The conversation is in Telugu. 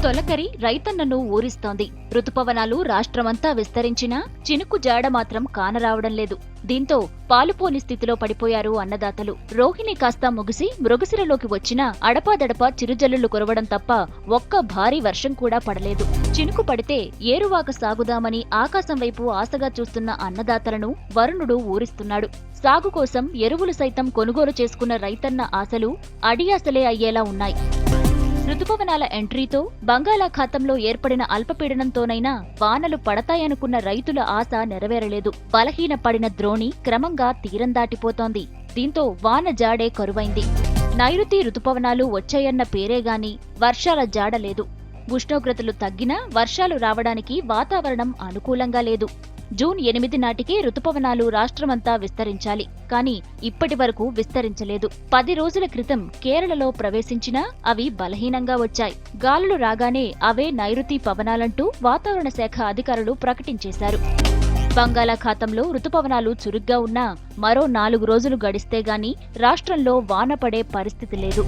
తొలకరి రైతన్నను ఊరిస్తోంది. రుతుపవనాలు రాష్ట్రమంతా విస్తరించినా చినుకు జాడ మాత్రం కానరావడం లేదు. దీంతో పాలుపోని స్థితిలో పడిపోయారు అన్నదాతలు. రోహిణి కాస్త ముగిసి మృగశిరలోకి వచ్చినా అడపాదడపా చిరుజల్లులు కురవడం తప్ప ఒక్క భారీ వర్షం కూడా పడలేదు. చినుకు పడితే ఏరువాక సాగుదామని ఆకాశం వైపు ఆశగా చూస్తున్న అన్నదాతలను వరుణుడు ఊరిస్తున్నాడు. సాగు కోసం ఎరువులు సైతం కొనుగోలు చేసుకున్న రైతన్న ఆశలు అడియాసలే అయ్యేలా ఉన్నాయి. రుతుపవనాల ఎంట్రీతో బంగాళాఖాతంలో ఏర్పడిన అల్పపీడనంతోనైనా వానలు పడతాయనుకున్న రైతుల ఆశ నెరవేరలేదు. బలహీన పడిన ద్రోణి క్రమంగా తీరం దాటిపోతోంది. దీంతో వాన జాడే కరువైంది. నైరుతి రుతుపవనాలు వచ్చాయన్న పేరేగాని వర్షాల జాడ లేదు. ఉష్ణోగ్రతలు తగ్గినా వర్షాలు రావడానికి వాతావరణం అనుకూలంగా లేదు. జూన్ 8 నాటికి రుతుపవనాలు రాష్ట్రమంతా విస్తరించాలి. కానీ ఇప్పటి వరకు విస్తరించలేదు. 10 రోజుల క్రితం కేరళలో ప్రవేశించినా అవి బలహీనంగా వచ్చాయి. గాలులు రాగానే అవే నైరుతి పవనాలంటూ వాతావరణ శాఖ అధికారులు ప్రకటించేశారు. బంగాళాఖాతంలో రుతుపవనాలు చురుగ్గా ఉన్నా మరో 4 రోజులు గడిస్తే గాని రాష్ట్రంలో వాన పడే పరిస్థితి లేదు.